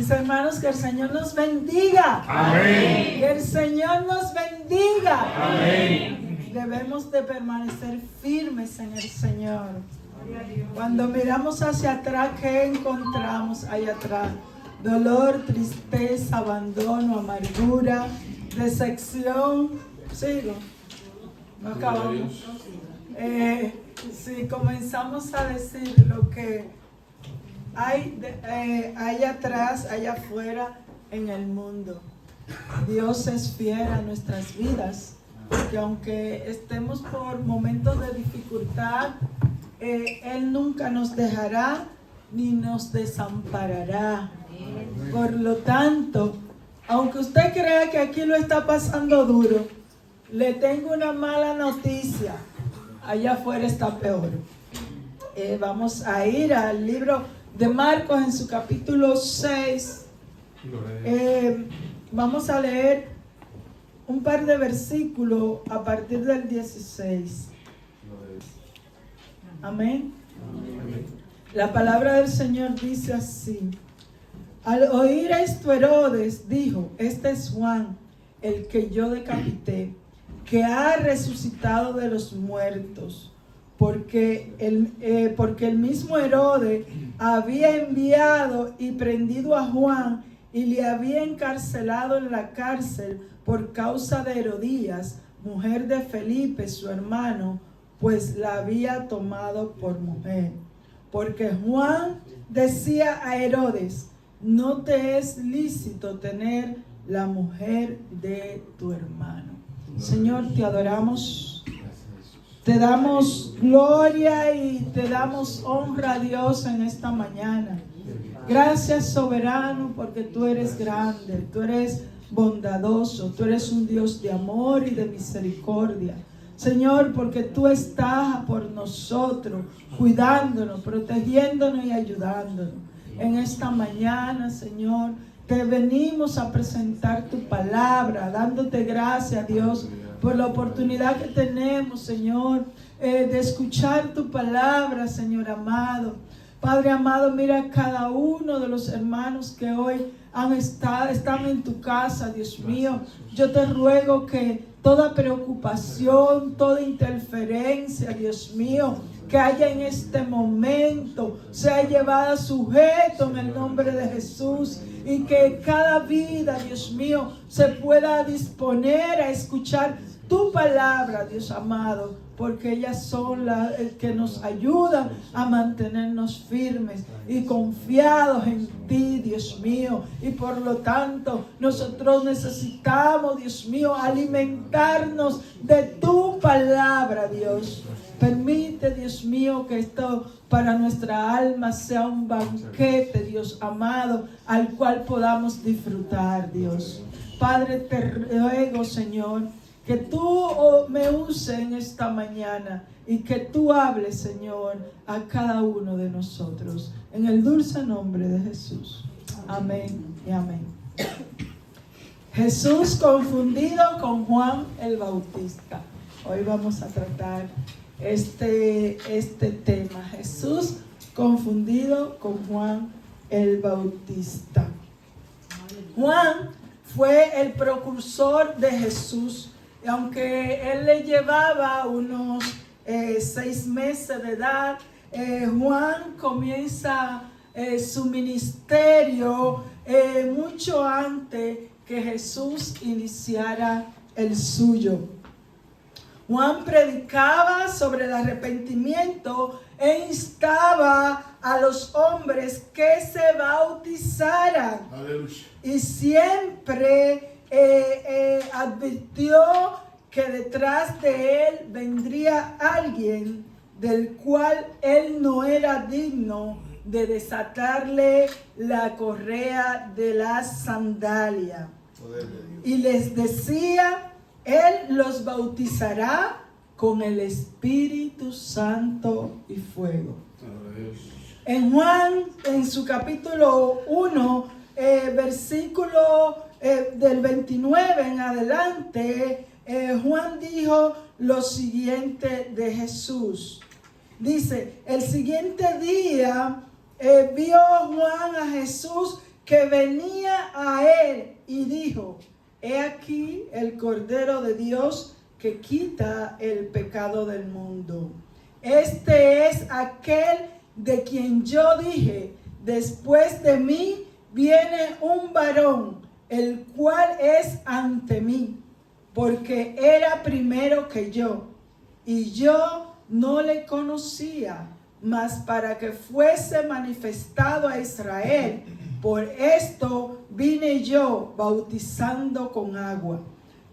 Mis hermanos, que el Señor nos bendiga. Amén. Que el Señor nos bendiga. Amén. Debemos de permanecer firmes en el Señor. Cuando miramos hacia atrás, ¿qué encontramos allá atrás? Dolor, tristeza, abandono, amargura, decepción. Sigo. No acabamos. Si comenzamos a decir lo que hay atrás, allá afuera en el mundo, Dios es fiel a nuestras vidas, que aunque estemos por momentos de dificultad, Él nunca nos dejará ni nos desamparará. Por lo tanto, aunque usted crea que aquí lo está pasando duro, le tengo una mala noticia. Allá afuera está peor. Vamos a ir al libro de Marcos en su capítulo 6. Vamos a leer un par de versículos a partir del 16. Amén. La palabra del Señor dice así: al oír esto, Herodes dijo: este es Juan, el que yo decapité, que ha resucitado de los muertos, porque el mismo Herodes había enviado y prendido a Juan y le había encarcelado en la cárcel por causa de Herodías, mujer de Felipe, su hermano, pues la había tomado por mujer. Porque Juan decía a Herodes: no te es lícito tener la mujer de tu hermano. Señor, te adoramos, te damos gloria y te damos honra a Dios en esta mañana. Gracias, soberano, porque tú eres grande, tú eres bondadoso, tú eres un Dios de amor y de misericordia. Señor, porque tú estás por nosotros, cuidándonos, protegiéndonos y ayudándonos. En esta mañana, Señor, te venimos a presentar tu palabra, dándote gracias, Dios, por la oportunidad que tenemos, Señor, de escuchar tu palabra, Señor amado. Padre amado, mira a cada uno de los hermanos que hoy están en tu casa, Dios mío. Yo te ruego que toda preocupación, toda interferencia, Dios mío, que haya en este momento, sea llevada sujeto en el nombre de Jesús, y que cada vida, Dios mío, se pueda disponer a escuchar tu palabra, Dios amado, porque ellas son las que nos ayudan a mantenernos firmes y confiados en ti, Dios mío. Y por lo tanto, nosotros necesitamos, Dios mío, alimentarnos de tu palabra, Dios. Permite, Dios mío, que esto para nuestra alma sea un banquete, Dios amado, al cual podamos disfrutar, Dios. Padre, te ruego, Señor, que tú me uses en esta mañana y que tú hables, Señor, a cada uno de nosotros. En el dulce nombre de Jesús. Amén y amén. Jesús confundido con Juan el Bautista. Hoy vamos a tratar este tema. Jesús confundido con Juan el Bautista. Juan fue el precursor de Jesús. Y aunque él le llevaba unos 6 meses de edad, Juan comienza su ministerio mucho antes que Jesús iniciara el suyo. Juan predicaba sobre el arrepentimiento e instaba a los hombres que se bautizaran. Aleluya. Y siempre advirtió que detrás de él vendría alguien del cual él no era digno de desatarle la correa de la sandalia. Y les decía: él los bautizará con el Espíritu Santo y fuego. En Juan, en su capítulo 1, versículo del 29 en adelante, Juan dijo lo siguiente de Jesús. Dice: el siguiente día vio Juan a Jesús que venía a él y dijo: he aquí el Cordero de Dios que quita el pecado del mundo. Este es aquel de quien yo dije: después de mí viene un varón, el cual es ante mí, porque era primero que yo, y yo no le conocía, mas para que fuese manifestado a Israel, por esto vine yo bautizando con agua.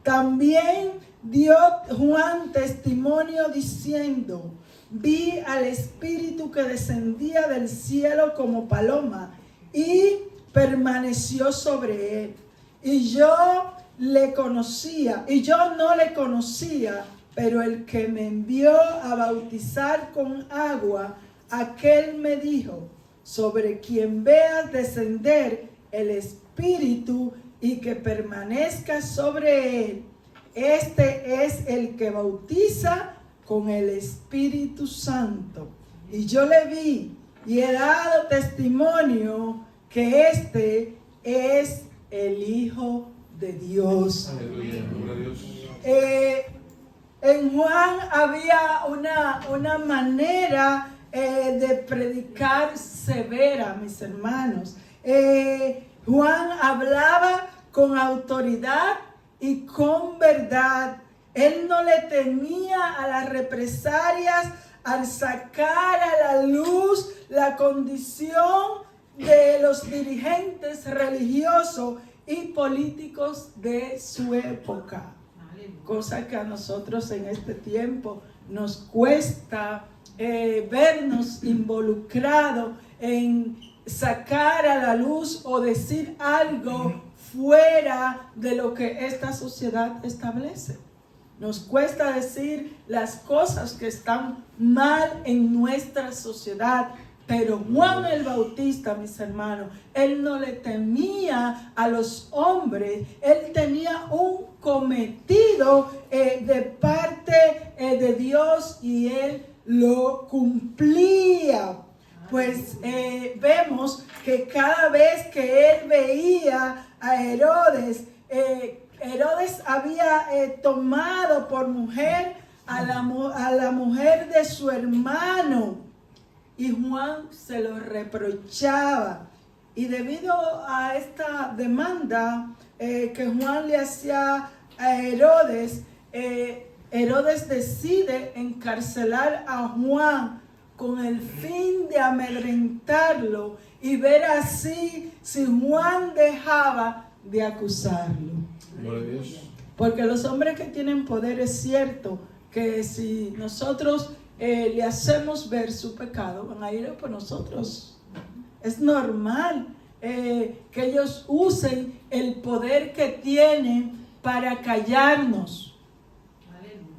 También dio Juan testimonio diciendo: vi al Espíritu que descendía del cielo como paloma y permaneció sobre él. Y yo no le conocía, pero el que me envió a bautizar con agua, aquel me dijo: sobre quien veas descender el Espíritu y que permanezca sobre él, este es el que bautiza con el Espíritu Santo. Y yo le vi y he dado testimonio que este es el Hijo de Dios. Aleluya, gloria a Dios. En Juan había una manera de predicar severa, mis hermanos. Juan hablaba con autoridad y con verdad. Él no le temía a las represalias al sacar a la luz la condición de los dirigentes religiosos y políticos de su época. Cosa que a nosotros en este tiempo nos cuesta vernos involucrados en sacar a la luz o decir algo fuera de lo que esta sociedad establece. Nos cuesta decir las cosas que están mal en nuestra sociedad. Pero Juan el Bautista, mis hermanos, él no le temía a los hombres. Él tenía un cometido de parte de Dios y él lo cumplía. Pues vemos que cada vez que él veía a Herodes, Herodes había tomado por mujer a la mujer de su hermano. Y Juan se lo reprochaba. Y debido a esta demanda que Juan le hacía a Herodes, Herodes decide encarcelar a Juan con el fin de amedrentarlo y ver así si Juan dejaba de acusarlo. Gloria a Dios. Porque los hombres que tienen poder, es cierto que si nosotros le hacemos ver su pecado, van a ir por nosotros. Es normal que ellos usen el poder que tienen para callarnos.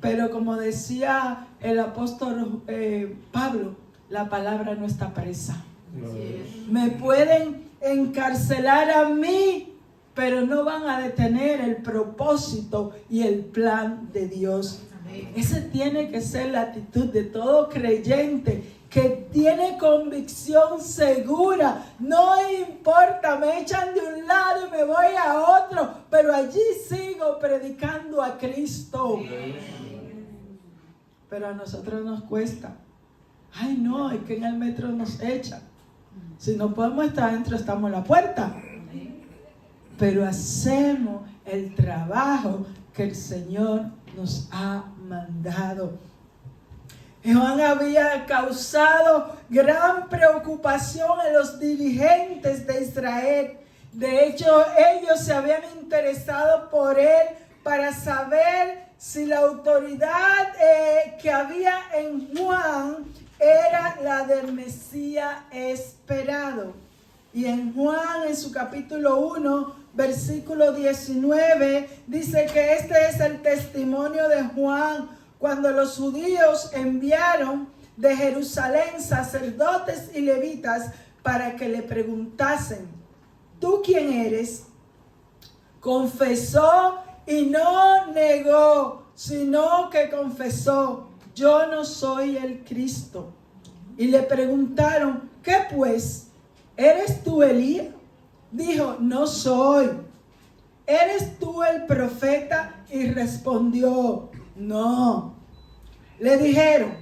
Pero como decía el apóstol Pablo, la palabra no está presa. Me pueden encarcelar a mí, pero no van a detener el propósito y el plan de Dios. Esa tiene que ser la actitud de todo creyente que tiene convicción segura. No importa, me echan de un lado y me voy a otro, pero allí sigo predicando a Cristo. Pero a nosotros nos cuesta. Ay, no, es que en el metro nos echan. Si no podemos estar adentro, estamos en la puerta. Pero hacemos el trabajo que el Señor nos ha mandado. Juan había causado gran preocupación en los dirigentes de Israel. De hecho, ellos se habían interesado por él para saber si la autoridad que había en Juan era la del Mesías esperado. Y en Juan, en su capítulo 1, versículo 19, dice que este es el testimonio de Juan cuando los judíos enviaron de Jerusalén sacerdotes y levitas para que le preguntasen: ¿tú quién eres? Confesó y no negó, sino que confesó: yo no soy el Cristo. Y le preguntaron: ¿qué pues? ¿Eres tú Elías? dijo, no soy. ¿Eres tú el profeta? Y respondió, no. Le dijeron,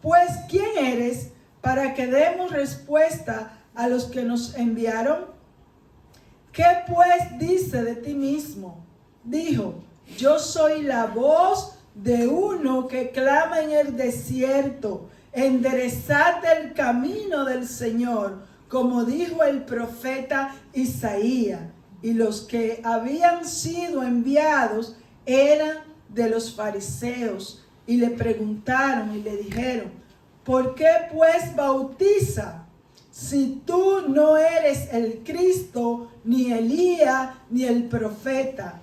pues, ¿quién eres para que demos respuesta a los que nos enviaron? ¿Qué pues dice de ti mismo? Dijo, yo soy la voz de uno que clama en el desierto, enderezad el camino del Señor, como dijo el profeta Isaías. Y los que habían sido enviados eran de los fariseos, y le preguntaron y le dijeron, ¿por qué pues bautiza, si tú no eres el Cristo, ni Elías, ni el profeta?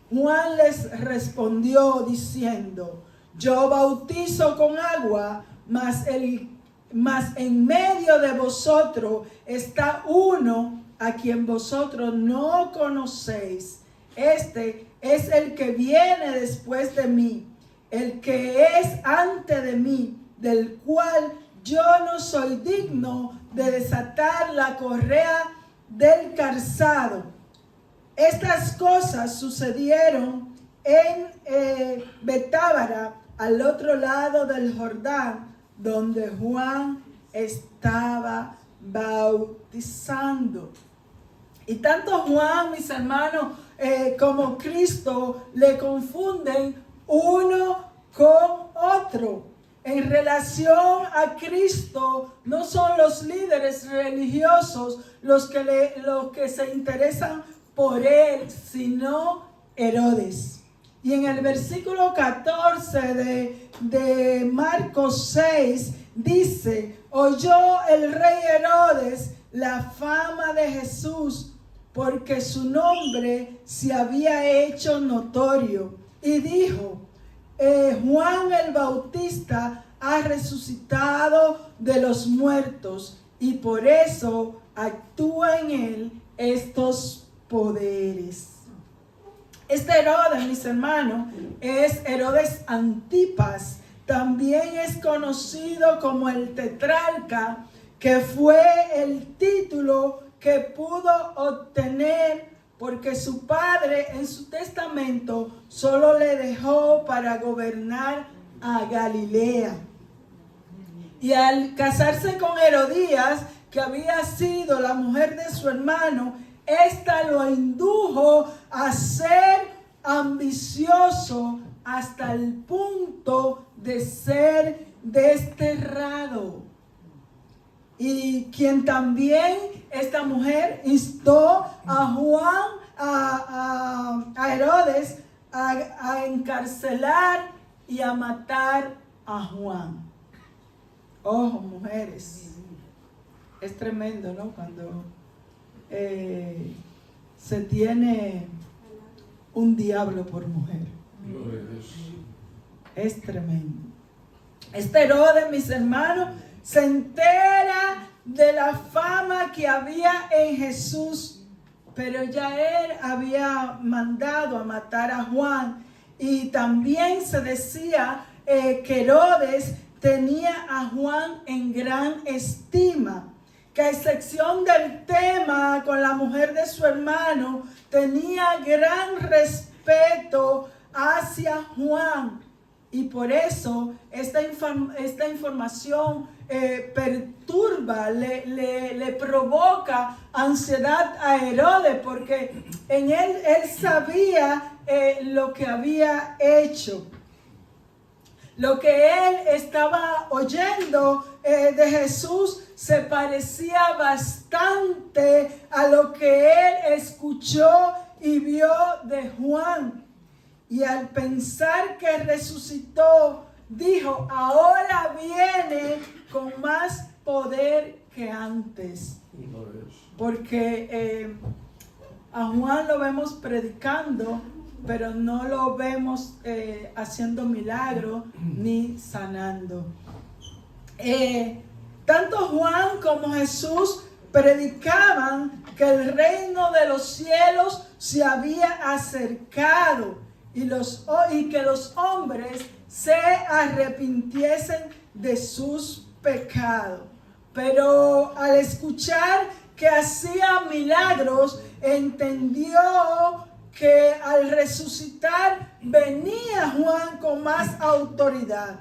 Juan les respondió diciendo, yo bautizo con agua, mas en medio de vosotros está uno a quien vosotros no conocéis. Este es el que viene después de mí, el que es antes de mí, del cual yo no soy digno de desatar la correa del calzado. Estas cosas sucedieron en Betábara, al otro lado del Jordán, donde Juan estaba bautizando. Y tanto Juan, mis hermanos, como Cristo le confunden uno con otro. En relación a Cristo, no son los líderes religiosos los que se interesan por él, sino Herodes. Y en el versículo 14 de Marcos 6 dice, oyó el rey Herodes la fama de Jesús, porque su nombre se había hecho notorio, y dijo, Juan el Bautista ha resucitado de los muertos, y por eso actúa en él estos poderes. Este Herodes, mis hermanos, es Herodes Antipas. También es conocido como el tetrarca, que fue el título que pudo obtener porque su padre en su testamento solo le dejó para gobernar a Galilea. Y al casarse con Herodías, que había sido la mujer de su hermano, esta lo indujo a ser ambicioso hasta el punto de ser desterrado. Y quien también, esta mujer, instó a Juan, a Herodes, a encarcelar y a matar a Juan. Ojo, mujeres, es tremendo, ¿no? Cuando se tiene un diablo por mujer. Gloria a Dios. Es tremendo. Este Herodes, mis hermanos, se entera de la fama que había en Jesús, pero ya él había mandado a matar a Juan. Y también se decía que Herodes tenía a Juan en gran estima, que a excepción del tema con la mujer de su hermano, tenía gran respeto hacia Juan. Y por eso esta información perturba, le provoca ansiedad a Herodes, porque en él sabía lo que había hecho. Lo que él estaba oyendo de Jesús se parecía bastante a lo que él escuchó y vio de Juan. Y al pensar que resucitó, dijo, ahora viene con más poder que antes. Porque a Juan lo vemos predicando, pero no lo vemos haciendo milagros ni sanando. Tanto Juan como Jesús predicaban que el reino de los cielos se había acercado y que los hombres se arrepintiesen de sus pecados. Pero al escuchar que hacía milagros, entendió que al resucitar venía Juan con más autoridad.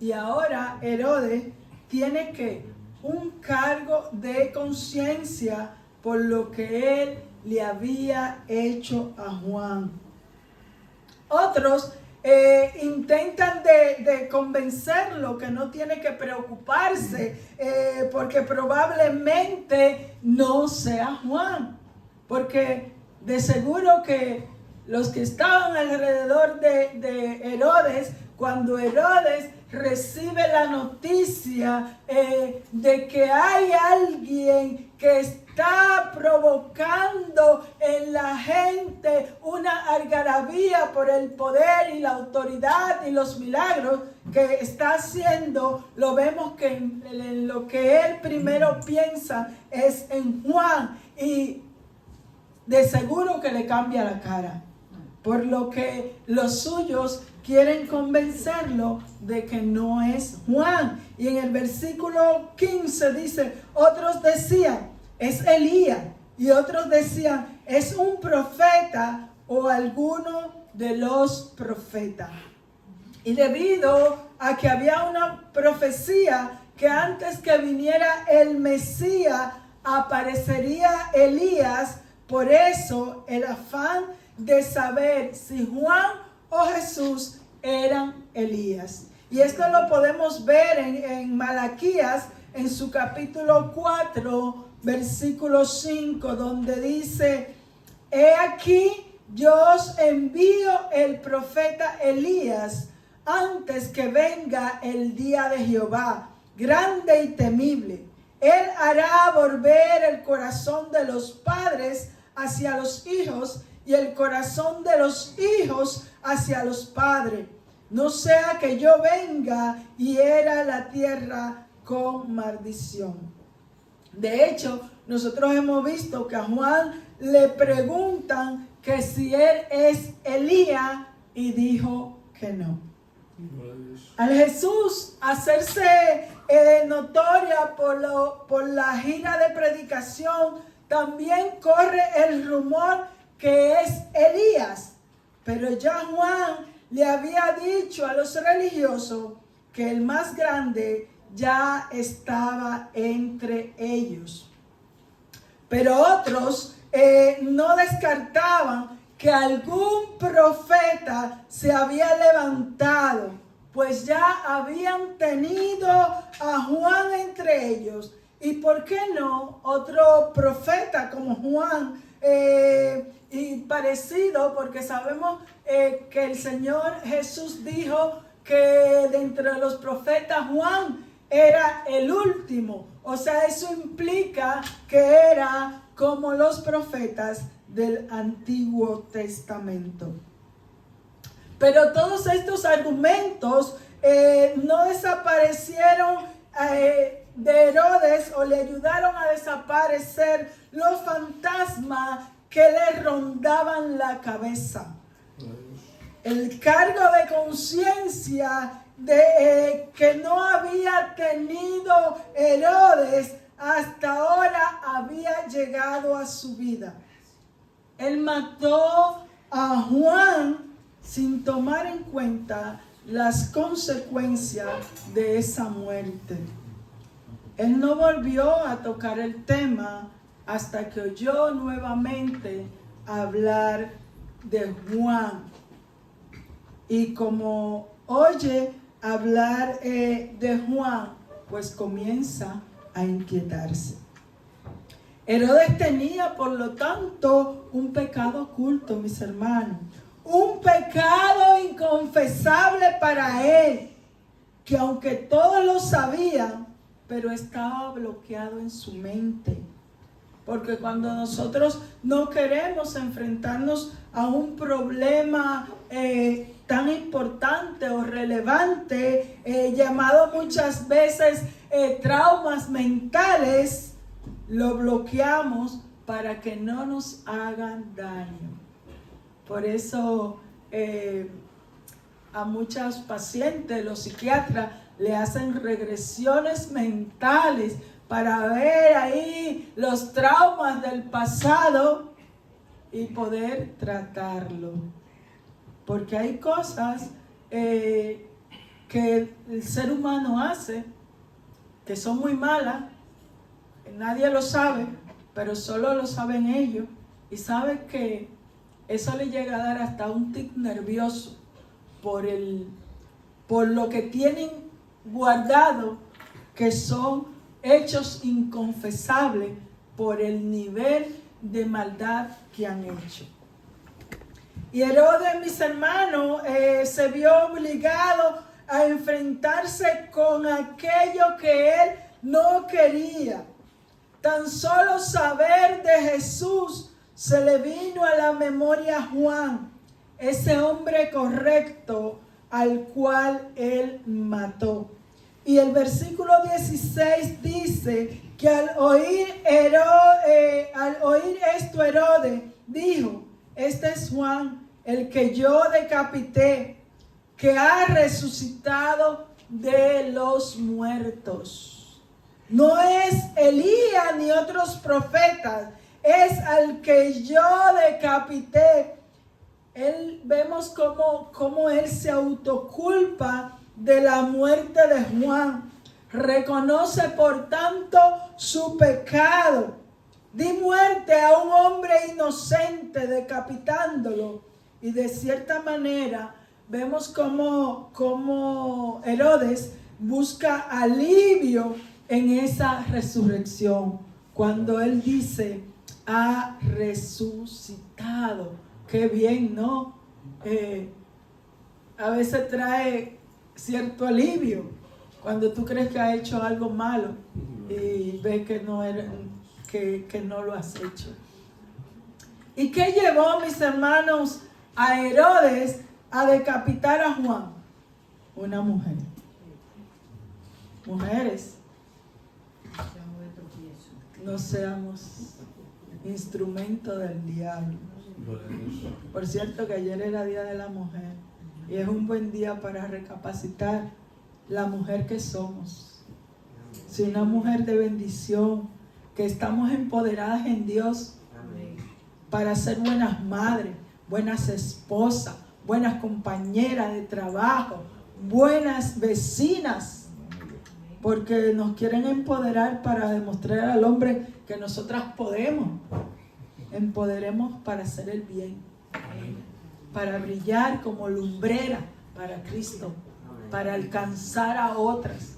Y ahora Herodes tiene que un cargo de conciencia por lo que él le había hecho a Juan. Otros intentan de convencerlo que no tiene que preocuparse porque probablemente no sea Juan, porque de seguro que los que estaban alrededor de Herodes, cuando Herodes recibe la noticia de que hay alguien que está provocando en la gente una algarabía por el poder y la autoridad y los milagros que está haciendo, lo vemos que en lo que él primero piensa es en Juan, y de seguro que le cambia la cara, por lo que los suyos quieren convencerlo de que no es Juan. Y en el versículo 15 dice, otros decían, es Elías, y otros decían, es un profeta o alguno de los profetas. Y debido a que había una profecía que antes que viniera el Mesías aparecería Elías, por eso el afán de saber si Juan o Jesús eran Elías. Y esto lo podemos ver en Malaquías, en su capítulo 4, versículo 5, donde dice, he aquí yo os envío el profeta Elías antes que venga el día de Jehová, grande y temible. Él hará volver el corazón de los padres hacia los hijos y el corazón de los hijos hacia los padres. No sea que yo venga y hiera la tierra con maldición. De hecho, nosotros hemos visto que a Juan le preguntan que si él es Elías y dijo que no. Al Jesús hacerse notoria por la gira de predicación, también corre el rumor que es Elías. Pero ya Juan le había dicho a los religiosos que el más grande ya estaba entre ellos. Pero otros no descartaban que algún profeta se había levantado, pues ya habían tenido a Juan entre ellos. ¿Y por qué no otro profeta como Juan? Y parecido, porque sabemos que el Señor Jesús dijo que de entre los profetas Juan era el último. O sea, eso implica que era como los profetas del Antiguo Testamento. Pero todos estos argumentos no desaparecieron de Herodes, o le ayudaron a desaparecer los fantasmas que le rondaban la cabeza. El cargo de conciencia que no había tenido Herodes hasta ahora había llegado a su vida. Él mató a Juan sin tomar en cuenta las consecuencias de esa muerte. Él no volvió a tocar el tema hasta que oyó nuevamente hablar de Juan. Y como oye hablar de Juan, pues comienza a inquietarse. Herodes tenía, por lo tanto, un pecado oculto, mis hermanos. Un pecado inconfesable para él, que aunque todos lo sabían, pero estaba bloqueado en su mente. Porque cuando nosotros no queremos enfrentarnos a un problema tan importante o relevante, llamado muchas veces traumas mentales, lo bloqueamos para que no nos hagan daño. Por eso a muchos pacientes los psiquiatras le hacen regresiones mentales para ver ahí los traumas del pasado y poder tratarlo. Porque hay cosas que el ser humano hace que son muy malas, nadie lo sabe, pero solo lo saben ellos, y sabe que eso le llega a dar hasta un tic nervioso por lo que tienen guardado, que son hechos inconfesables por el nivel de maldad que han hecho. Y Herodes, mis hermanos, se vio obligado a enfrentarse con aquello que él no quería. Tan solo saber de Jesús se le vino a la memoria a Juan, ese hombre correcto al cual él mató. Y el versículo 16 dice que al oír esto Herodes dijo: este es Juan, el que yo decapité, que ha resucitado de los muertos. No es Elías ni otros profetas, es al que yo decapité. Vemos cómo él se autoculpa de la muerte de Juan. Reconoce por tanto su pecado. Di muerte a un hombre inocente decapitándolo. Y de cierta manera vemos cómo Herodes busca alivio en esa resurrección. Cuando él dice: ha resucitado. Qué bien, ¿no? A veces trae cierto alivio cuando tú crees que has hecho algo malo y ves que no lo has hecho. ¿Y qué llevó, mis hermanos, a Herodes a decapitar a Juan? Una mujer. Mujeres, no seamos instrumento del diablo. Por cierto que ayer era Día de la Mujer y es un buen día para recapacitar la mujer que somos. Si una mujer de bendición, que estamos empoderadas en Dios para ser buenas madres, buenas esposas, buenas compañeras de trabajo, buenas vecinas, porque nos quieren empoderar para demostrar al hombre que nosotras podemos. Empoderemos para hacer el bien, para brillar como lumbrera para Cristo, para alcanzar a otras.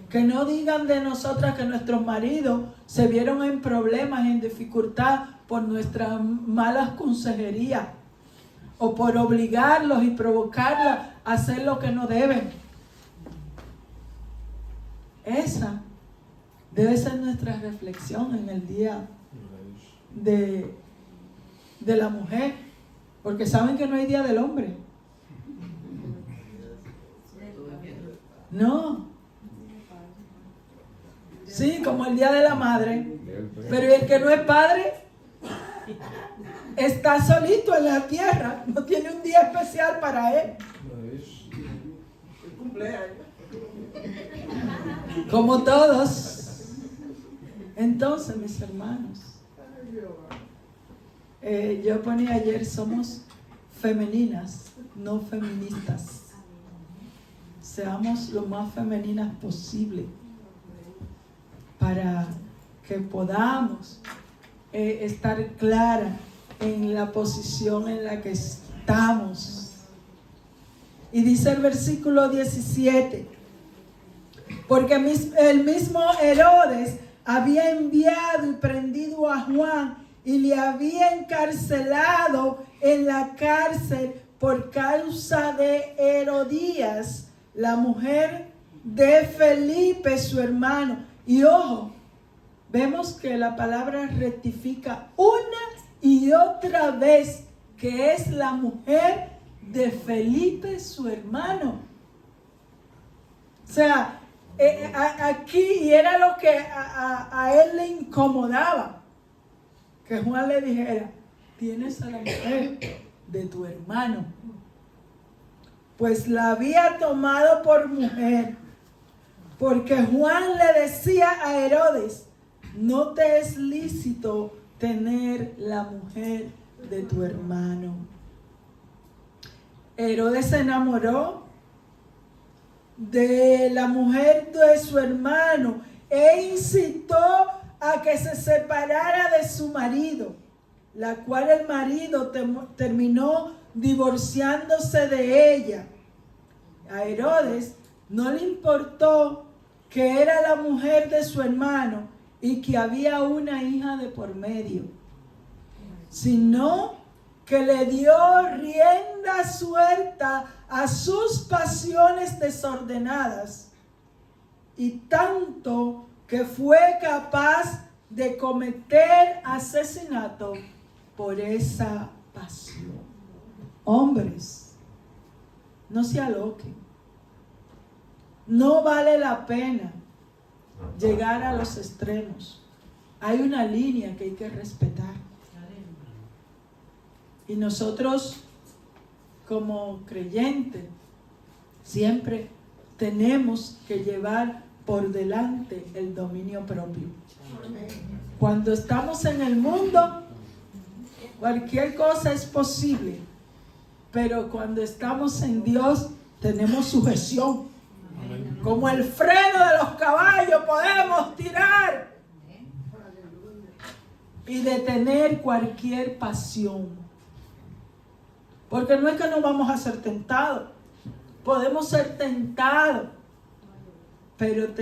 Que no digan de nosotras que nuestros maridos se vieron en problemas, en dificultad por nuestras malas consejerías o por obligarlos y provocarlos a hacer lo que no deben. Esa debe ser nuestra reflexión en el día de la mujer, porque saben que no hay día del hombre. No. Sí, como el día de la madre, pero el que no es padre está solito en la tierra, no tiene un día especial para él. El cumpleaños. Como todos. Entonces, mis hermanos, yo ponía ayer: somos femeninas, no feministas. Seamos lo más femeninas posible para que podamos estar claras en la posición en la que estamos. Y dice el versículo 17: porque el mismo Herodes había enviado y prendido a Juan y le había encarcelado en la cárcel por causa de Herodías, la mujer de Felipe, su hermano. Y ojo, vemos que la palabra rectifica una y otra vez que es la mujer de Felipe, su hermano. O sea, aquí, y era lo que a él le incomodaba, que Juan le dijera: tienes a la mujer de tu hermano. Pues la había tomado por mujer, porque Juan le decía a Herodes: no te es lícito tener la mujer de tu hermano. Herodes se enamoró de la mujer de su hermano e incitó a que se separara de su marido, la cual el marido terminó divorciándose de ella. A Herodes no le importó que era la mujer de su hermano y que había una hija de por medio, sino que le dio rienda suelta a sus pasiones desordenadas, y tanto que fue capaz de cometer asesinato por esa pasión. Hombres, no se aloquen. No vale la pena llegar a los extremos. Hay una línea que hay que respetar. Y nosotros, como creyentes, siempre tenemos que llevar por delante el dominio propio. Cuando estamos en el mundo, cualquier cosa es posible. Pero cuando estamos en Dios, tenemos sujeción. Como el freno de los caballos, podemos tirar y detener cualquier pasión. Porque no es que no vamos a ser tentados. Podemos ser tentados, pero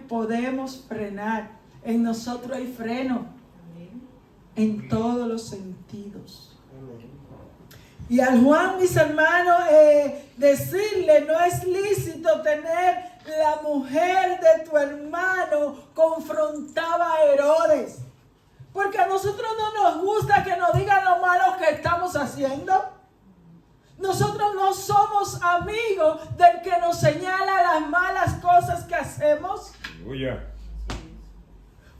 podemos frenar. En nosotros hay freno en todos los sentidos. Y al Juan, mis hermanos, decirle: no es lícito tener la mujer de tu hermano, confrontaba a Herodes. Porque a nosotros no nos gusta que nos digan lo malo que estamos haciendo. Nosotros no somos amigos del que nos señala las malas cosas que hacemos. Aleluya.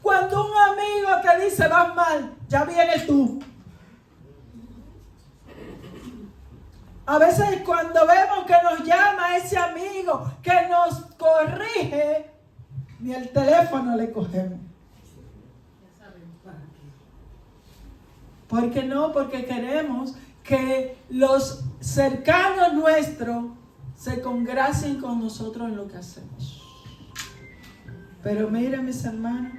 Cuando un amigo te dice: vas mal, ya vienes tú. A veces cuando vemos que nos llama ese amigo que nos corrige, ni el teléfono le cogemos. ¿Por qué no? Porque queremos que los cercanos nuestros se congracien con nosotros en lo que hacemos. Pero miren, mis hermanos,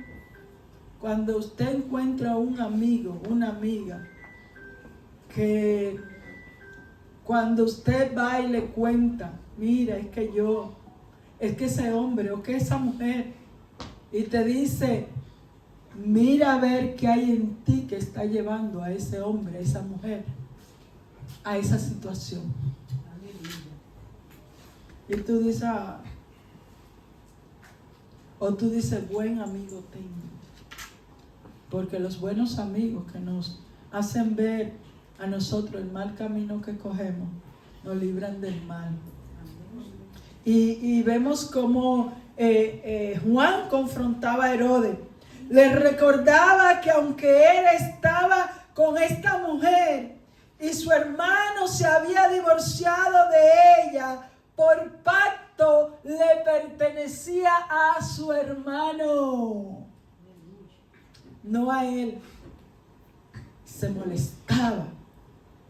cuando usted encuentra un amigo, una amiga, que cuando usted va y le cuenta: mira, es que ese hombre o que esa mujer, y te dice: mira a ver qué hay en ti que está llevando a ese hombre, a esa mujer, a esa situación. Y tú dices: o tú dices: buen amigo tengo. Porque los buenos amigos que nos hacen ver a nosotros el mal camino que cogemos, nos libran del mal. Y vemos cómo Juan confrontaba a Herodes. Le recordaba que aunque él estaba con esta mujer y su hermano se había divorciado de ella, por pacto le pertenecía a su hermano, no a él. Se molestaba.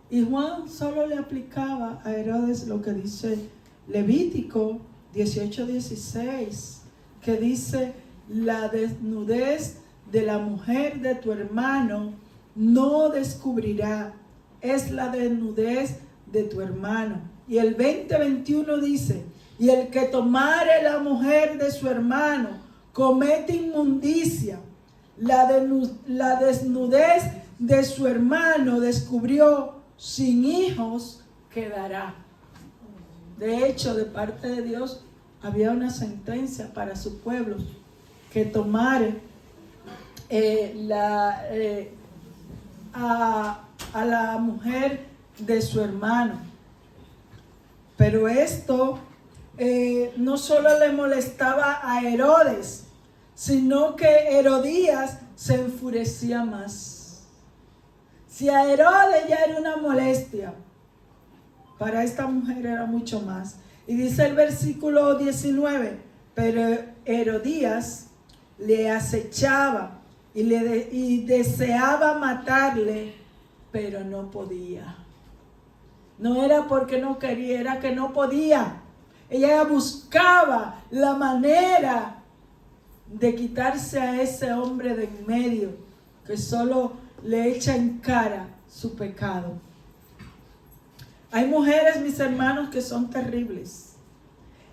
Y Juan solo le aplicaba a Herodes lo que dice Levítico 18:16, que dice: la desnudez de la mujer de tu hermano no descubrirá, es la desnudez de tu hermano. Y el 20:21 dice: y el que tomare la mujer de su hermano comete inmundicia, la desnudez de su hermano descubrió, sin hijos quedará. De hecho, de parte de Dios había una sentencia para su pueblo, que tomare a la mujer de su hermano. Pero esto no solo le molestaba a Herodes, sino que Herodías se enfurecía más. Si a Herodes ya era una molestia, para esta mujer era mucho más. Y dice el versículo 19: Pero Herodías le acechaba y deseaba matarle, pero no podía. No era porque no quería, era que no podía. Ella buscaba la manera de quitarse a ese hombre de en medio, que solo le echa en cara su pecado. Hay mujeres, mis hermanos, que son terribles.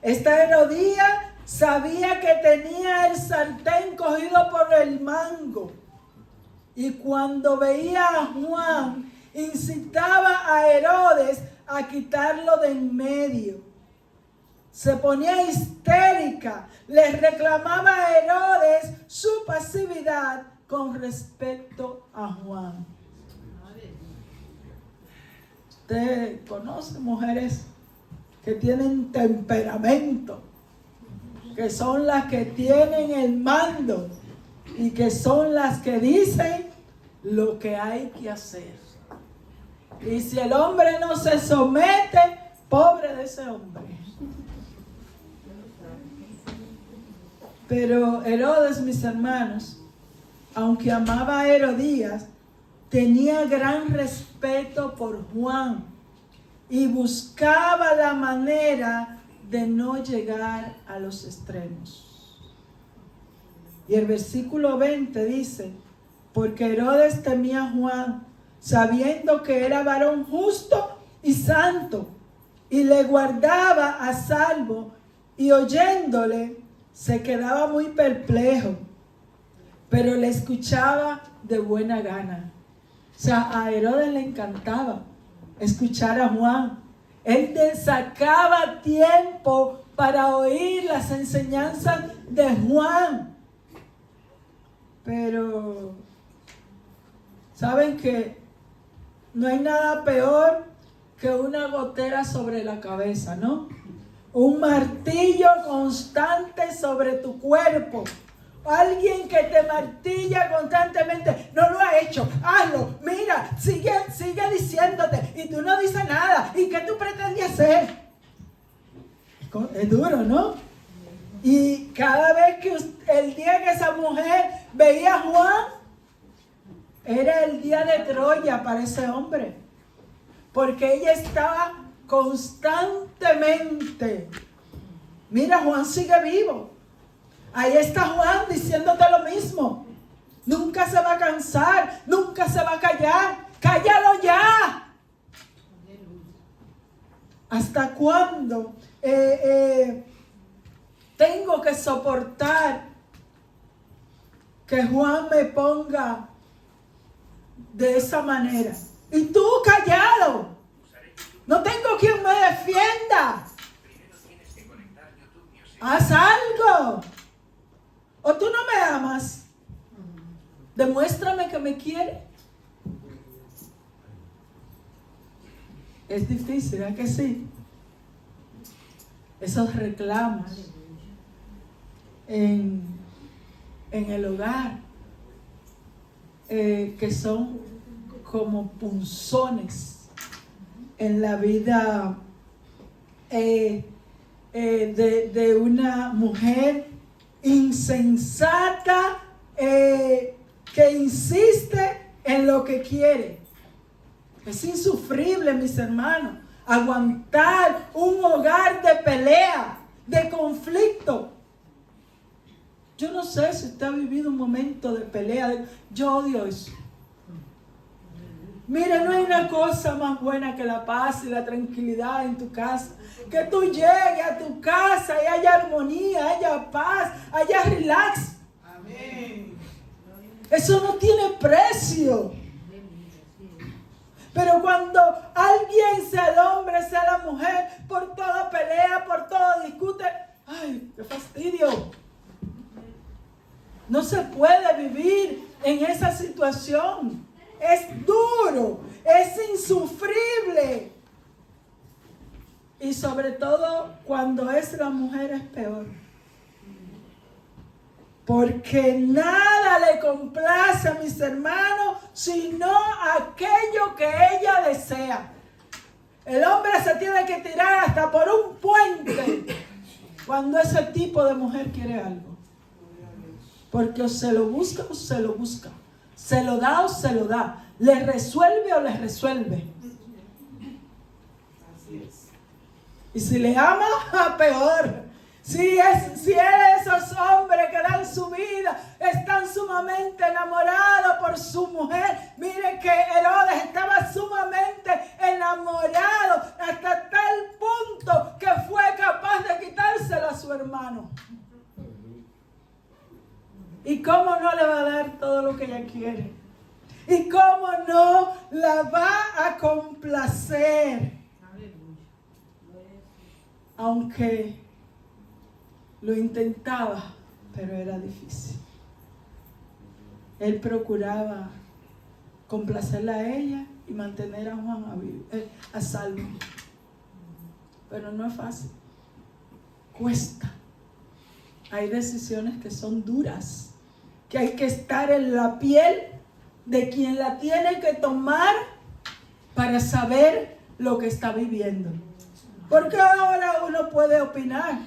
Esta Herodías sabía que tenía el sartén cogido por el mango. Y cuando veía a Juan, incitaba a Herodes a quitarlo de en medio. Se ponía histérica, le reclamaba a Herodes su pasividad con respecto a Juan. Usted conoce mujeres que tienen temperamento, que son las que tienen el mando y que son las que dicen lo que hay que hacer. Y si el hombre no se somete, pobre de ese hombre. Pero Herodes, mis hermanos, aunque amaba a Herodías, tenía gran respeto por Juan y buscaba la manera de no llegar a los extremos. Y el versículo 20 dice: porque Herodes temía a Juan, sabiendo que era varón justo y santo, y le guardaba a salvo, y oyéndole se quedaba muy perplejo, pero le escuchaba de buena gana. O sea, a Herodes le encantaba escuchar a Juan. Él sacaba tiempo para oír las enseñanzas de Juan. Pero, ¿saben que no hay nada peor que una gotera sobre la cabeza, no? Un martillo constante sobre tu cuerpo. Alguien que te martilla constantemente. No lo ha hecho, hazlo, mira, sigue diciéndote y tú no dices nada. ¿Y qué tú pretendes hacer? Es duro, ¿no? Y cada vez que el día que esa mujer veía a Juan, era el día de Troya para ese hombre, porque ella estaba constantemente. Mira, Juan sigue vivo. Ahí está Juan diciéndote lo mismo. Nunca se va a cansar, nunca se va a callar. ¡Cállalo ya! ¿Hasta cuándo tengo que soportar que Juan me ponga de esa manera? Y tú callado. No tengo quien me defienda. Haz algo. ¿O tú no me amas? Demuéstrame que me quieres. Es difícil, ¿verdad que sí? Esos reclamos en el hogar, que son como punzones en la vida de una mujer insensata, que insiste en lo que quiere. Es insufrible, mis hermanos, aguantar un hogar de pelea, de conflicto. Yo no sé si usted ha vivido un momento de pelea. Yo odio eso. Mira, no hay una cosa más buena que la paz y la tranquilidad en tu casa. Que tú llegues a tu casa y haya armonía, haya paz, haya relax. Amén. Eso no tiene precio. Pero cuando alguien, sea el hombre, sea la mujer, por todo pelea, por todo discute, ¡ay, qué fastidio! No se puede vivir en esa situación. Es duro, es insufrible. Y sobre todo cuando es la mujer es peor. Porque nada le complace a mis hermanos sino aquello que ella desea. El hombre se tiene que tirar hasta por un puente cuando ese tipo de mujer quiere algo. Porque o se lo busca o se lo busca. Se lo da o se lo da. Le resuelve o le resuelve. Y si le ama, peor. Si esos hombres que dan su vida están sumamente enamorados por su mujer. Miren que Herodes estaba sumamente enamorado hasta tal punto que fue capaz de quitárselo a su hermano. ¿Y cómo no le va a dar todo lo que ella quiere? ¿Y cómo no la va a complacer? Aunque lo intentaba, pero era difícil. Él procuraba complacerla a ella y mantener a Juan a salvo. Pero no es fácil. Cuesta. Hay decisiones que son duras, que hay que estar en la piel de quien la tiene que tomar para saber lo que está viviendo. Porque ahora uno puede opinar.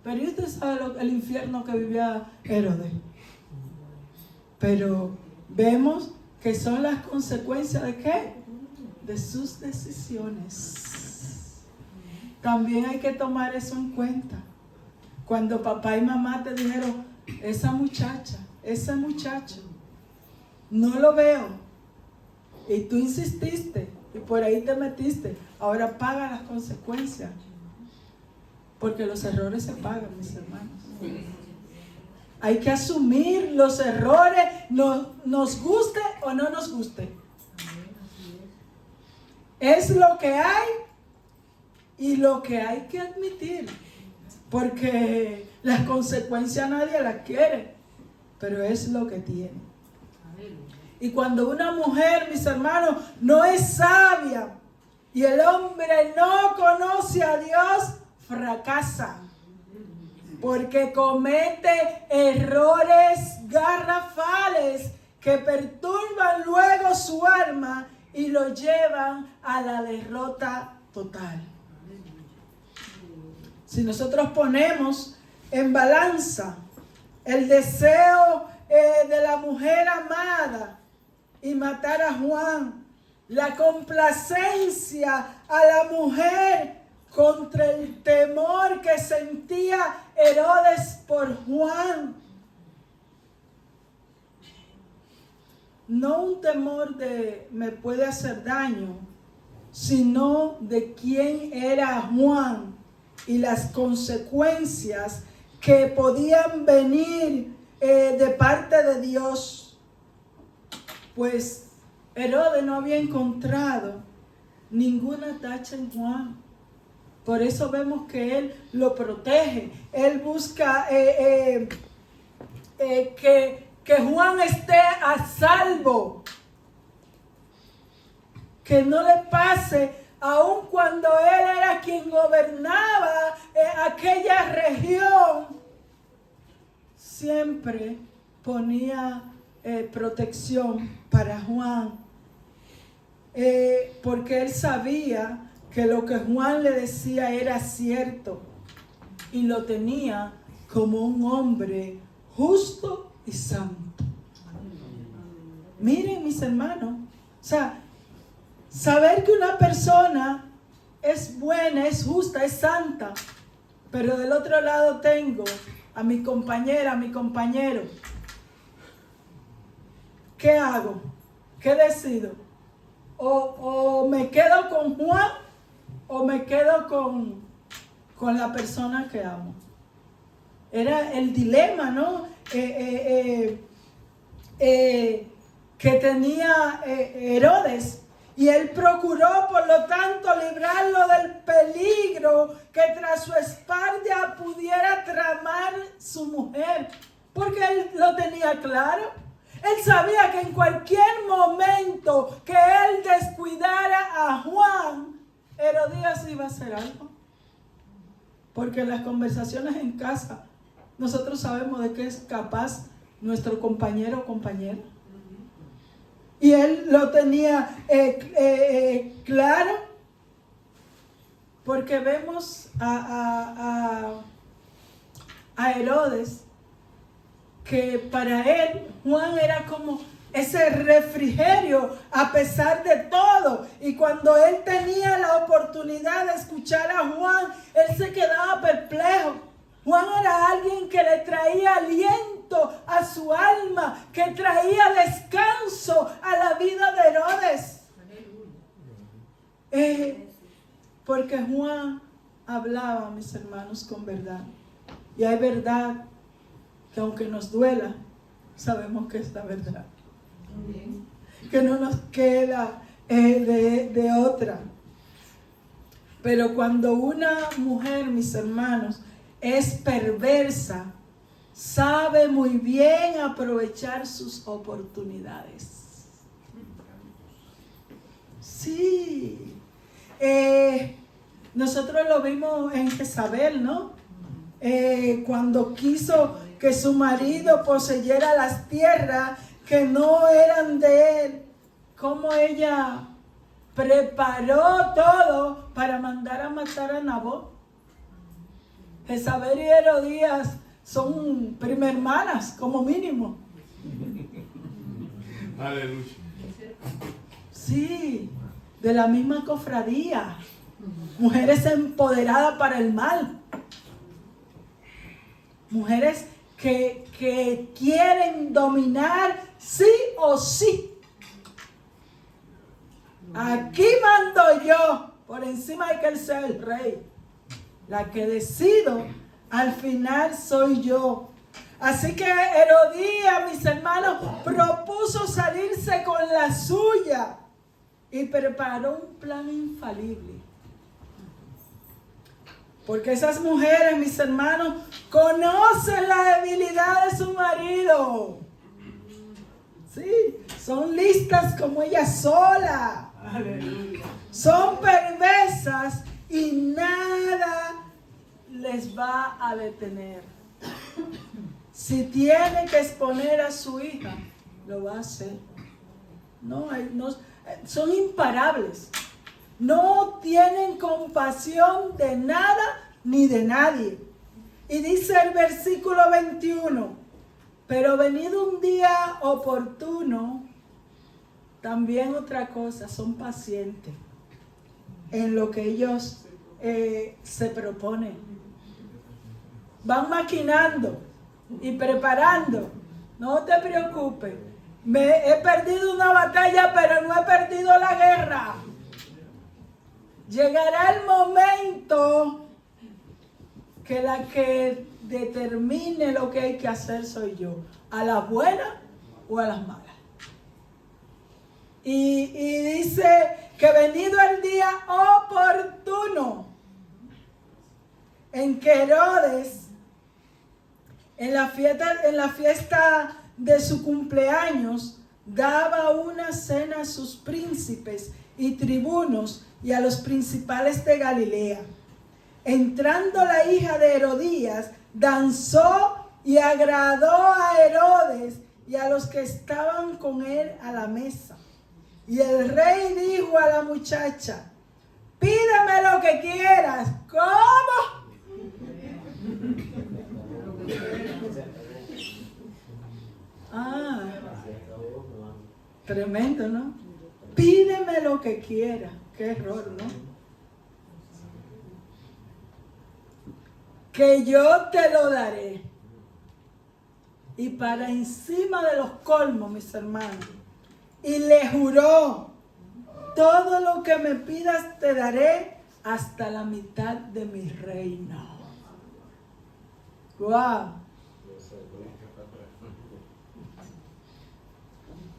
Pero usted sabe el infierno que vivía Herodes. Pero vemos que son las consecuencias ¿de qué? De sus decisiones. También hay que tomar eso en cuenta. Cuando papá y mamá te dijeron, ese muchacho, no lo veo. Y tú insististe y por ahí te metiste. Ahora paga las consecuencias. Porque los errores se pagan, mis hermanos. Hay que asumir los errores, nos guste o no nos guste. Es lo que hay y lo que hay que admitir. Porque las consecuencias nadie las quiere, pero es lo que tiene. Y cuando una mujer, mis hermanos, no es sabia y el hombre no conoce a Dios, fracasa. Porque comete errores garrafales que perturban luego su alma y lo llevan a la derrota total. Si nosotros ponemos en balanza el deseo de la mujer amada y matar a Juan, la complacencia a la mujer contra el temor que sentía Herodes por Juan, no un temor de me puede hacer daño, sino de quién era Juan y las consecuencias que podían venir de parte de Dios. Pues Herodes no había encontrado ninguna tacha en Juan. Por eso vemos que él lo protege. Él busca que Juan esté a salvo. Que no le pase, aun cuando él era quien gobernaba aquella región. Siempre ponía protección para Juan. Porque él sabía que lo que Juan le decía era cierto y lo tenía como un hombre justo y santo. Miren, mis hermanos, o sea, saber que una persona es buena, es justa, es santa, pero del otro lado tengo a mi compañera, a mi compañero. ¿Qué hago? ¿Qué decido? O me quedo con Juan o me quedo con la persona que amo. Era el dilema, ¿no? Que tenía Herodes. Y él procuró, por lo tanto, librarlo del peligro que tras su espalda pudiera tramar su mujer. Porque él lo tenía claro. Él sabía que en cualquier momento que él descuidara a Juan, Herodías iba a hacer algo. Porque en las conversaciones en casa, nosotros sabemos de qué es capaz nuestro compañero o compañera. Y él lo tenía claro. Porque vemos a Herodes, que para él Juan era como ese refrigerio a pesar de todo. Y cuando él tenía la oportunidad de escuchar a Juan, él se quedaba perplejo. Juan era alguien que le traía aliento a su alma, que traía descanso a la vida de Herodes. Porque Juan hablaba, mis hermanos, con verdad. Y hay verdad que aunque nos duela, sabemos que es la verdad. Que no nos queda de otra. Pero cuando una mujer, mis hermanos, es perversa, sabe muy bien aprovechar sus oportunidades. Sí. Nosotros lo vimos en Jezabel, ¿no? Cuando quiso que su marido poseyera las tierras que no eran de él, cómo ella preparó todo para mandar a matar a Nabot. Jezabel y Herodías son prima hermanas, como mínimo. Aleluya. Sí, de la misma cofradía. Mujeres empoderadas para el mal. Mujeres que quieren dominar sí o sí. Aquí mando yo, por encima de que él sea el rey. La que decido, al final soy yo. Así que Herodías, mis hermanos, propuso salirse con la suya y preparó un plan infalible. Porque esas mujeres, mis hermanos, conocen la debilidad de su marido. Sí, son listas como ella sola. Aleluya. Son perversas y nada les va a detener. Si tiene que exponer a su hija, lo va a hacer. Son imparables. No tienen compasión de nada ni de nadie. Y dice el versículo 21, pero venido un día oportuno, también otra cosa, son pacientes en lo que ellos se proponen. Van maquinando y preparando. No te preocupes. He perdido una batalla, pero no he perdido la guerra. Llegará el momento que la que determine lo que hay que hacer soy yo. A las buenas o a las malas. Y dice que venido el día oportuno en que Herodes, en la fiesta de su cumpleaños, daba una cena a sus príncipes y tribunos y a los principales de Galilea. Entrando la hija de Herodías, danzó y agradó a Herodes y a los que estaban con él a la mesa. Y el rey dijo a la muchacha, pídeme lo que quieras. ¿Cómo? Tremendo, ¿no? Pídeme lo que quieras. Qué error, ¿no? Que yo te lo daré. Y para encima de los colmos, mis hermanos, y le juró, todo lo que me pidas te daré hasta la mitad de mi reino. ¡Wow!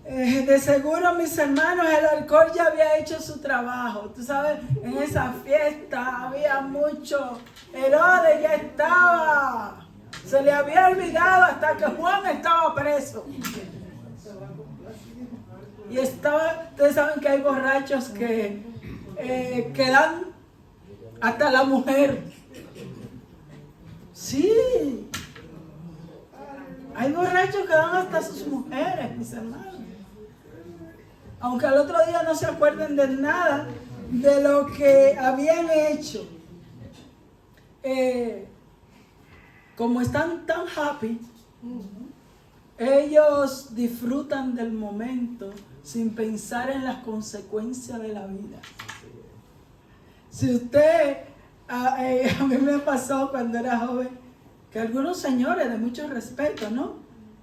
De seguro, mis hermanos, el alcohol ya había hecho su trabajo. Tú sabes, en esa fiesta había mucho. Herodes ya estaba. Se le había olvidado hasta que Juan estaba preso. Y estaba, ustedes saben que hay borrachos que dan hasta la mujer. Sí. Hay borrachos que dan hasta sus mujeres, mis hermanos. Aunque al otro día no se acuerden de nada de lo que habían hecho. como están tan happy, ellos disfrutan del momento sin pensar en las consecuencias de la vida. Si usted, a mí me pasó cuando era joven, que algunos señores de mucho respeto, ¿no?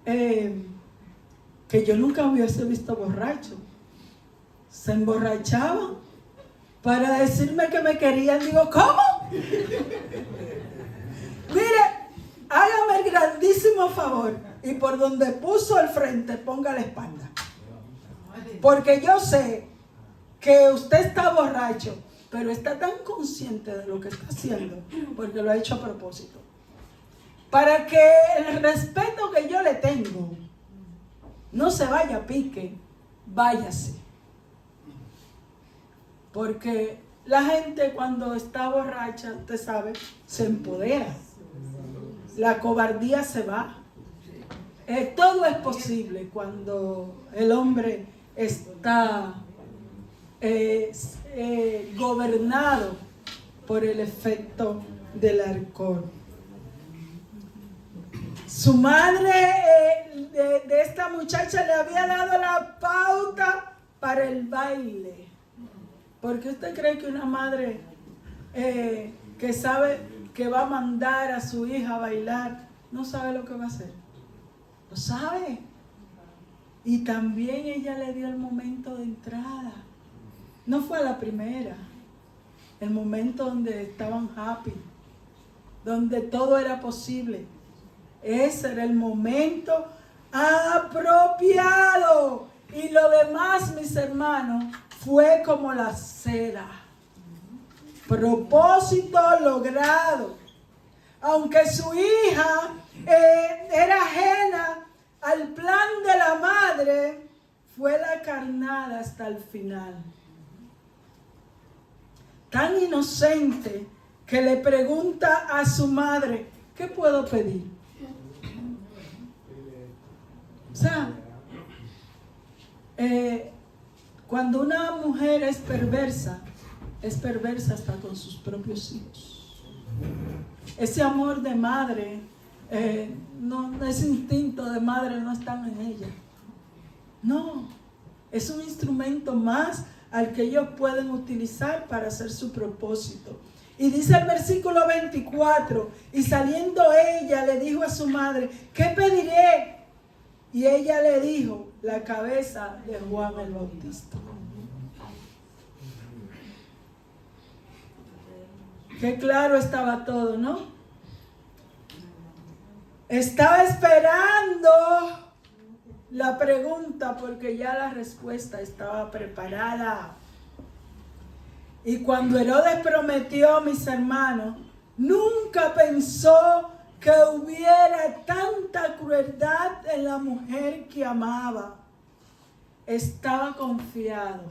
Que yo nunca hubiese visto borrachos, se emborrachaban para decirme que me querían. Digo, ¿cómo? Mire, hágame el grandísimo favor y por donde puso el frente, ponga la espalda. Porque yo sé que usted está borracho, pero está tan consciente de lo que está haciendo, porque lo ha hecho a propósito. Para que el respeto que yo le tengo no se vaya a pique, váyase. Porque la gente cuando está borracha, usted sabe, se empodera. La cobardía se va. Todo es posible cuando el hombre está gobernado por el efecto del alcohol. Su madre de esta muchacha le había dado la pauta para el baile. ¿Por qué usted cree que una madre que sabe que va a mandar a su hija a bailar no sabe lo que va a hacer? Lo sabe. Y también ella le dio el momento de entrada. No fue a la primera. El momento donde estaban happy, donde todo era posible. Ese era el momento apropiado. Y lo demás, mis hermanos, fue como la seda. Propósito logrado. Aunque su hija era ajena al plan de la madre, fue la carnada hasta el final. Tan inocente que le pregunta a su madre, ¿qué puedo pedir? O sea, cuando una mujer es perversa hasta con sus propios hijos. Ese amor de madre, ese instinto de madre no está en ella. No, es un instrumento más al que ellos pueden utilizar para hacer su propósito. Y dice el versículo 24, y saliendo ella le dijo a su madre, ¿qué pediré? Y ella le dijo, la cabeza de Juan el Bautista. Qué claro estaba todo, ¿no? Estaba esperando la pregunta porque ya la respuesta estaba preparada. Y cuando Herodes prometió, mis hermanos, nunca pensó que hubiera tanta crueldad en la mujer que amaba. Estaba confiado.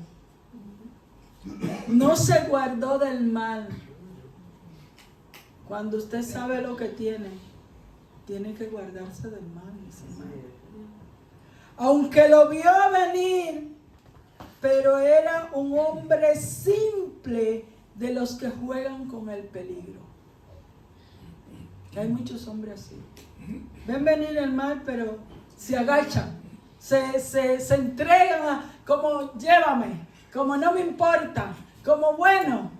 No se guardó del mal. Cuando usted sabe lo que tiene que guardarse del mal, mis hermanos. Aunque lo vio venir, pero era un hombre simple de los que juegan con el peligro. Hay muchos hombres así. Ven venir el mal, pero se agachan, se entregan como llévame, como no me importa, como bueno.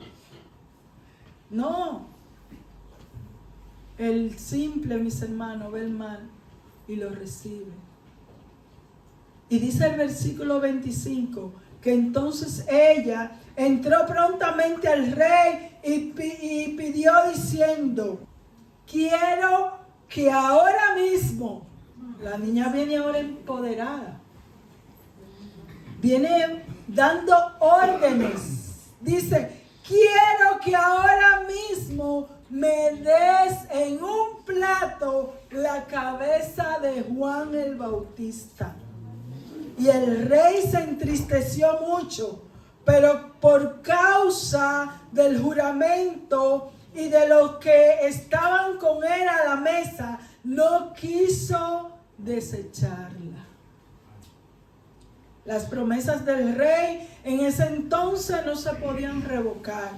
No. El simple, mis hermanos, ve el mal y lo recibe. Y dice el versículo 25 que entonces ella entró prontamente al rey y pidió diciendo, quiero que ahora mismo, la niña viene ahora empoderada, viene dando órdenes, dice, quiero que ahora mismo me des en un plato la cabeza de Juan el Bautista. Y el rey se entristeció mucho, pero por causa del juramento y de los que estaban con él a la mesa, no quiso desecharla. Las promesas del rey en ese entonces no se podían revocar.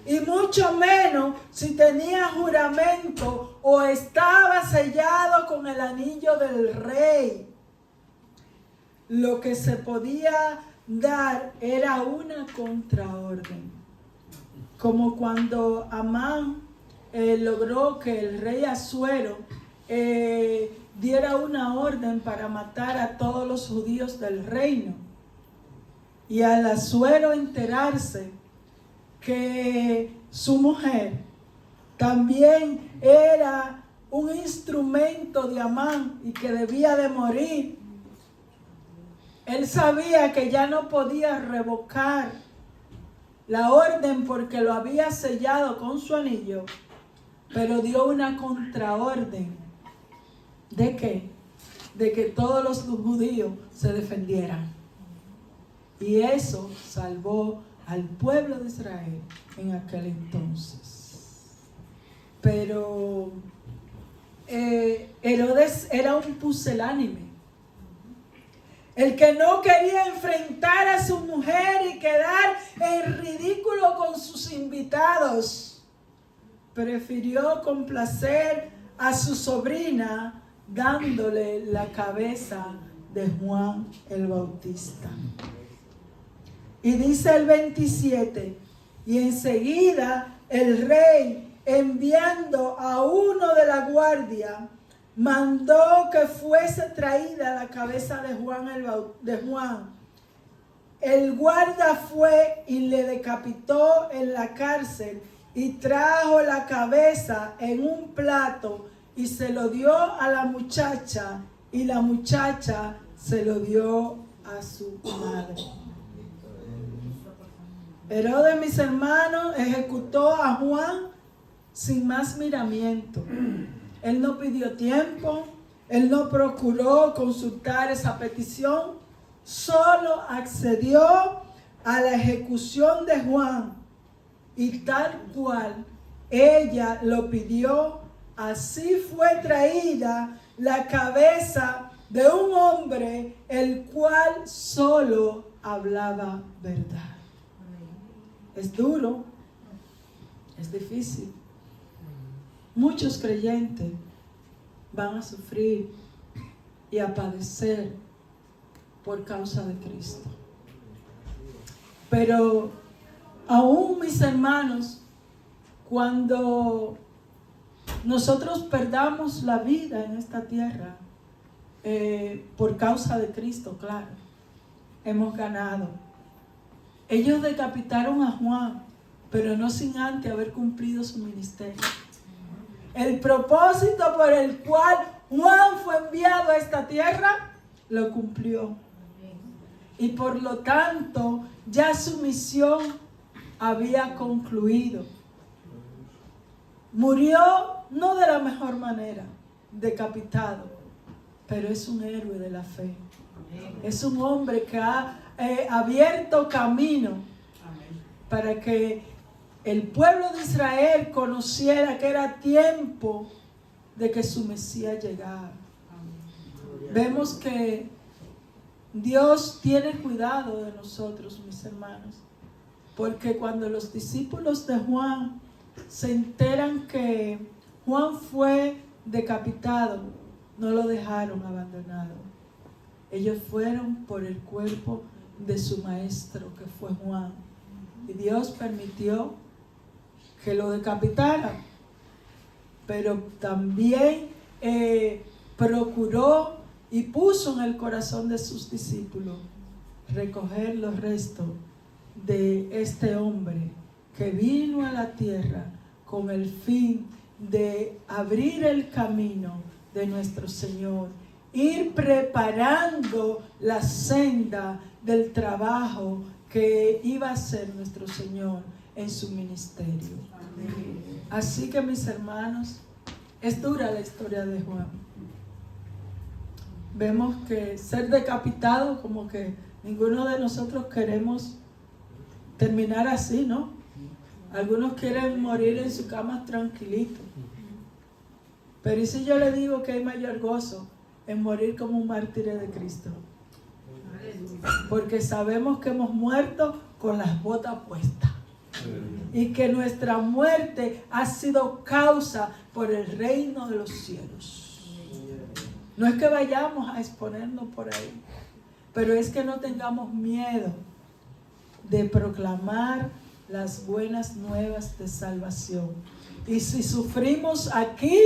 y mucho menos si tenía juramento o estaba sellado con el anillo del rey. Lo que se podía dar era una contraorden, como cuando Amán logró que el rey Asuero diera una orden para matar a todos los judíos del reino. Y al Asuero enterarse que su mujer también era un instrumento de Amán y que debía de morir, él sabía que ya no podía revocar la orden porque lo había sellado con su anillo, pero dio una contraorden. ¿De qué? De que todos los judíos se defendieran. Y eso salvó al pueblo de Israel en aquel entonces. Pero Herodes era un pusilánime. El que no quería enfrentar a su mujer y quedar en ridículo con sus invitados, prefirió complacer a su sobrina dándole la cabeza de Juan el Bautista. Y dice el 27, y enseguida el rey, enviando a uno de la guardia, mandó que fuese traída la cabeza de Juan. El guarda fue y le decapitó en la cárcel y trajo la cabeza en un plato y se lo dio a la muchacha y la muchacha se lo dio a su madre. Herodes, mis hermanos, ejecutó a Juan sin más miramiento. Él no pidió tiempo, él no procuró consultar esa petición, solo accedió a la ejecución de Juan y tal cual ella lo pidió, así fue traída la cabeza de un hombre el cual solo hablaba verdad. Es duro, es difícil. Muchos creyentes van a sufrir y a padecer por causa de Cristo. Pero aún, mis hermanos, cuando nosotros perdamos la vida en esta tierra, por causa de Cristo, claro, hemos ganado. Ellos decapitaron a Juan, pero no sin antes haber cumplido su ministerio. El propósito por el cual Juan fue enviado a esta tierra, lo cumplió. Y por lo tanto, ya su misión había concluido. Murió no de la mejor manera, decapitado, pero es un héroe de la fe. Es un hombre que ha abierto camino para que el pueblo de Israel conociera que era tiempo de que su Mesías llegara. Vemos que Dios tiene cuidado de nosotros, mis hermanos, porque cuando los discípulos de Juan se enteran que Juan fue decapitado, no lo dejaron abandonado. Ellos fueron por el cuerpo de su maestro, que fue Juan. Y Dios permitió que lo decapitaran, pero también procuró y puso en el corazón de sus discípulos recoger los restos de este hombre que vino a la tierra con el fin de abrir el camino de nuestro Señor, ir preparando la senda del trabajo que iba a hacer nuestro Señor en su ministerio. Así que, mis hermanos, es dura la historia de Juan. Vemos que ser decapitado, como que ninguno de nosotros queremos terminar así, ¿no? Algunos quieren morir en su cama tranquilito. Pero ¿y si yo le digo que hay mayor gozo en morir como un mártir de Cristo? Porque sabemos que hemos muerto con las botas puestas. y que nuestra muerte ha sido causa por el reino de los cielos. No es que vayamos a exponernos por ahí, pero es que no tengamos miedo de proclamar las buenas nuevas de salvación. Y si sufrimos aquí,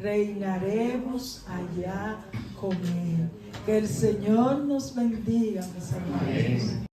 reinaremos allá con Él. Que el Señor nos bendiga, mis hermanos.